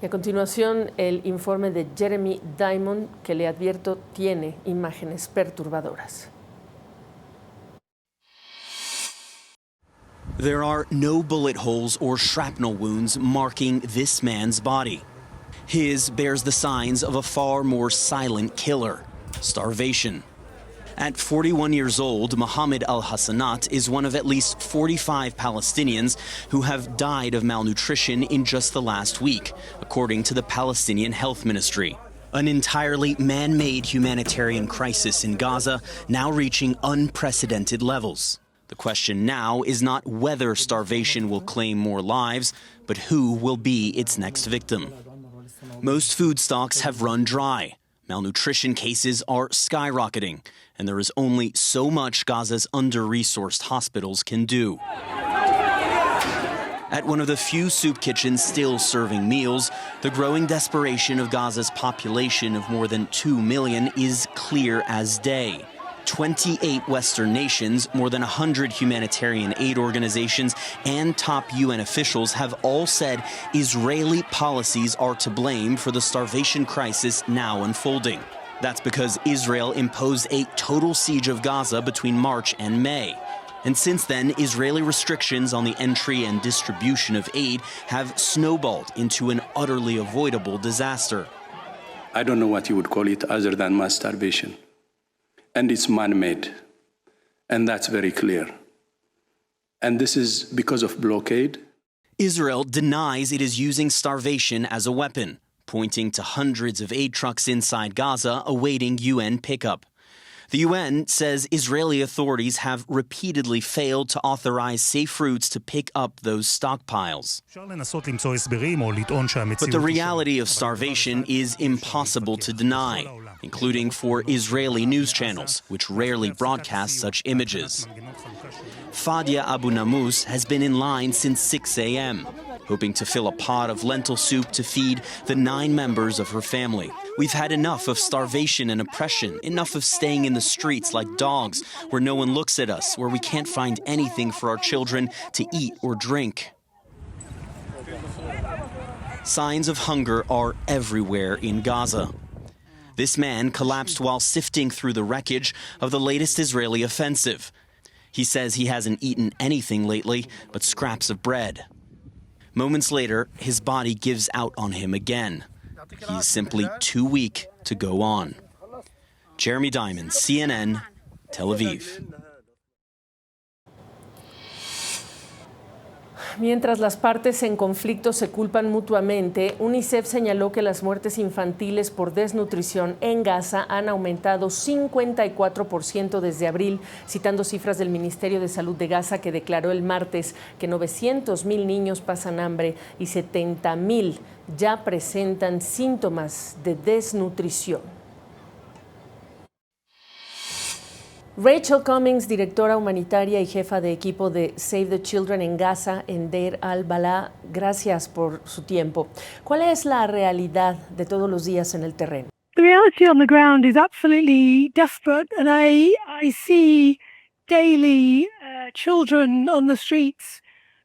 Y a continuación, el informe de Jeremy Diamond, que le advierto tiene imágenes perturbadoras. There are no bullet holes or shrapnel wounds marking this man's body. His bears the signs of a far more silent killer: starvation. At 41 years old, Mohammed al-Hassanat is one of at least 45 Palestinians who have died of malnutrition in just the last week, according to the Palestinian Health Ministry. An entirely man-made humanitarian crisis in Gaza, now reaching unprecedented levels. The question now is not whether starvation will claim more lives, but who will be its next victim. Most food stocks have run dry. Malnutrition cases are skyrocketing, and there is only so much Gaza's under-resourced hospitals can do. At one of the few soup kitchens still serving meals, the growing desperation of Gaza's population of more than 2 million is clear as day. 28 Western nations, more than 100 humanitarian aid organizations, and top UN officials have all said Israeli policies are to blame for the starvation crisis now unfolding. That's because Israel imposed a total siege of Gaza between March and May. And since then, Israeli restrictions on the entry and distribution of aid have snowballed into an utterly avoidable disaster. I don't know what you would call it other than mass starvation. And it's man-made, and that's very clear. And this is because of blockade. Israel denies it is using starvation as a weapon, pointing to hundreds of aid trucks inside Gaza awaiting UN pickup. The UN says Israeli authorities have repeatedly failed to authorize safe routes to pick up those stockpiles. But the reality of starvation is impossible to deny, including for Israeli news channels, which rarely broadcast such images. Fadia Abu Namus has been in line since 6 a.m., hoping to fill a pot of lentil soup to feed the 9 members of her family. We've had enough of starvation and oppression, enough of staying in the streets like dogs, where no one looks at us, where we can't find anything for our children to eat or drink. Signs of hunger are everywhere in Gaza. This man collapsed while sifting through the wreckage of the latest Israeli offensive. He says he hasn't eaten anything lately but scraps of bread. Moments later, his body gives out on him again. He's simply too weak to go on. Jeremy Diamond, CNN, Tel Aviv. Mientras las partes en conflicto se culpan mutuamente, UNICEF señaló que las muertes infantiles por desnutrición en Gaza han aumentado 54% desde abril, citando cifras del Ministerio de Salud de Gaza, que declaró el martes que 900,000 niños pasan hambre y 70,000 ya presentan síntomas de desnutrición. Rachel Cummings, directora humanitaria y jefa de equipo de Save the Children en Gaza, en Deir al-Balá, gracias por su tiempo. ¿Cuál es la realidad de todos los días en el terreno? The reality on the ground is absolutely desperate, and I see daily children on the streets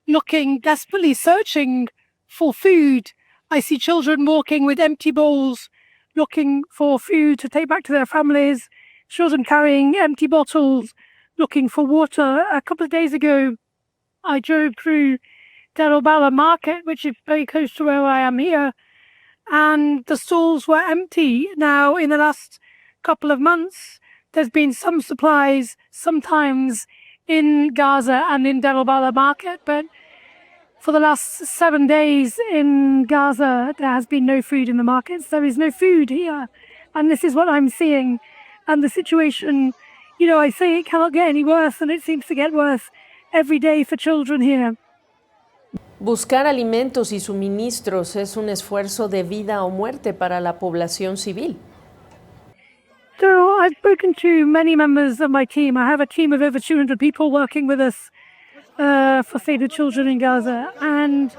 looking, desperately searching for food. I see children walking with empty bowls, looking for food to take back to their families. Children carrying empty bottles, looking for water. A couple of days ago, I drove through Deir al-Balá market, which is very close to where I am here, and the stalls were empty. Now, in the last couple of months, there's been some supplies, sometimes in Gaza and in Deir al-Balá market, but for the last 7 days in Gaza, there has been no food in the markets. There is no food here, and this is what I'm seeing. And the situation, I say it cannot get any worse, and it seems to get worse every day for children here. Buscar alimentos y suministros es un esfuerzo de vida o muerte para la población civil. So I've spoken to many members of my team. I have a team of over 200 people working with us for Save the Children in Gaza, and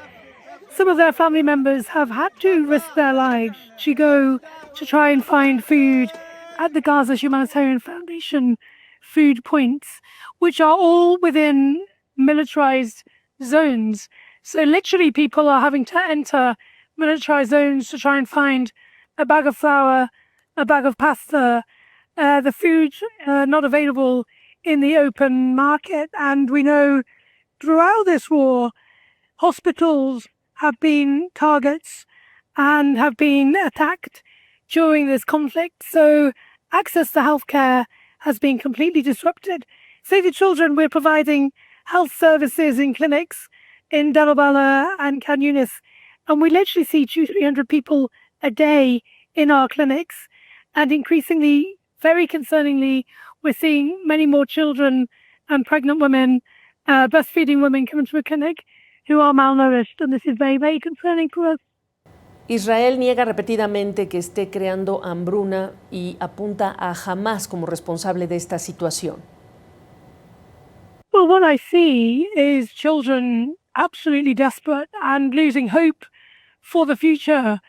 some of their family members have had to risk their lives to go to try and find food at the Gaza Humanitarian Foundation food points, which are all within militarized zones. So literally people are having to enter militarized zones to try and find a bag of flour, a bag of pasta, the food not available in the open market. And we know throughout this war, hospitals have been targets and have been attacked during this conflict. So access to healthcare has been completely disrupted. Save the Children, we're providing health services in clinics in Dalabala and Khan Yunis, and we literally see 200-300 people a day in our clinics. And increasingly, very concerningly, we're seeing many more children and pregnant women, breastfeeding women come into a clinic who are malnourished, and this is very, very concerning for us. Israel niega repetidamente que esté creando hambruna y apunta a Hamas como responsable de esta situación. Well, what I see is children absolutely desperate and losing hope for the future.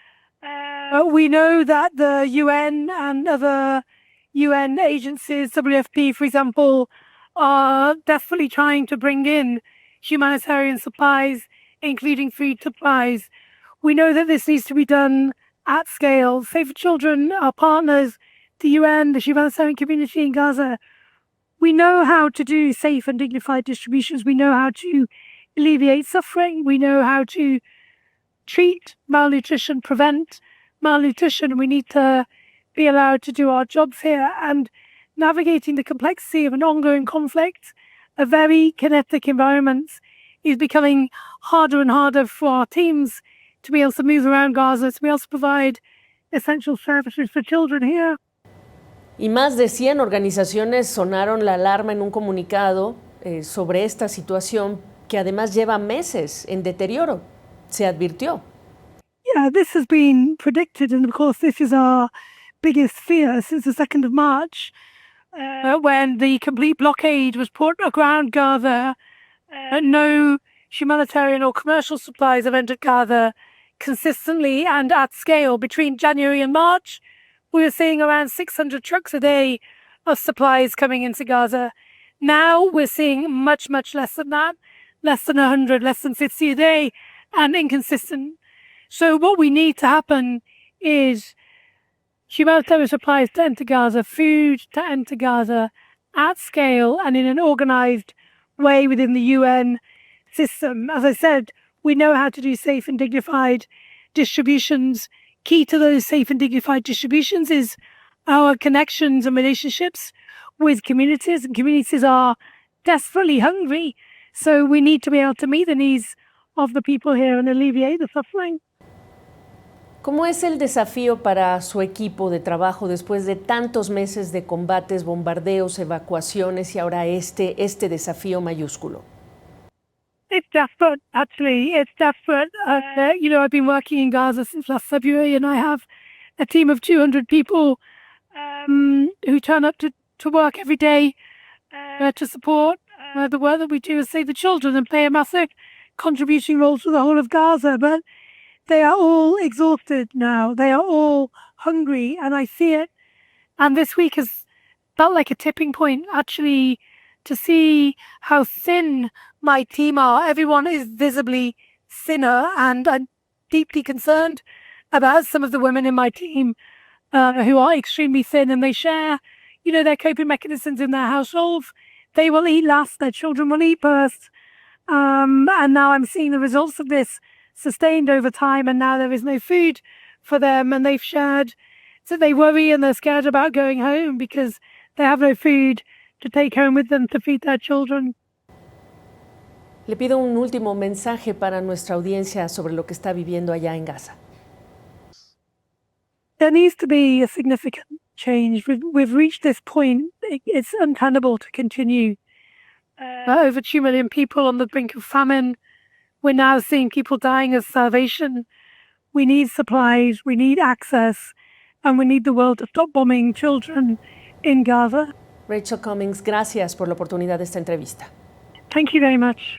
We know that the UN and other UN agencies, WFP, for example, are desperately trying to bring in humanitarian supplies, including food supplies. We know that this needs to be done at scale. Save the Children, our partners, the UN, the humanitarian community in Gaza. We know how to do safe and dignified distributions. We know how to alleviate suffering. We know how to treat malnutrition, prevent malnutrition. We need to be allowed to do our jobs here. And navigating the complexity of an ongoing conflict, a very kinetic environment, is becoming harder and harder for our teams to be able to move around Gaza, to be able to provide essential services for children here. Y más de 100 organizaciones sonaron la alarma en un comunicado sobre esta situación que además lleva meses en deterioro. Se advirtió. Yeah, this has been predicted, and of course this is our biggest fear since the 2nd of March, when the complete blockade was put around Gaza. No humanitarian or commercial supplies have entered Gaza consistently and at scale. Between January and March, we were seeing around 600 trucks a day of supplies coming into Gaza. Now we're seeing much, much less than that, less than 100, less than 50 a day, and inconsistent. So what we need to happen is humanitarian supplies to enter Gaza, food to enter Gaza at scale and in an organized way within the UN system. As I said, we know how to do safe and dignified distributions. Key to those safe and dignified distributions is our connections and relationships with communities, and communities are desperately hungry. So we need to be able to meet the needs of the people here and alleviate the suffering. ¿Cómo es el desafío para su equipo de trabajo después de tantos meses de combates, bombardeos, evacuaciones y ahora este desafío mayúsculo? It's desperate, actually. It's desperate. I've been working in Gaza since last February, and I have a team of 200 people who turn up to work every day to support the work that we do as Save the Children and play a massive contributing role to the whole of Gaza. But they are all exhausted now. They are all hungry, and I see it. And this week has felt like a tipping point, actually, to see how thin my team are. Everyone is visibly thinner, and I'm deeply concerned about some of the women in my team who are extremely thin, and they share, their coping mechanisms in their households. They will eat last, their children will eat first. And now I'm seeing the results of this sustained over time, and now there is no food for them, and they've shared. So they worry and they're scared about going home because they have no food to take home with them to feed their children. Le pido un último mensaje para nuestra audiencia sobre lo que está viviendo allá en Gaza. There needs to be a significant change. We've reached this point. It's untenable to continue. Over 2 million people on the brink of famine. We're now seeing people dying of starvation. We need supplies, we need access, and we need the world to stop bombing children in Gaza. Rachel Cummings, gracias por la oportunidad de esta entrevista. Thank you very much.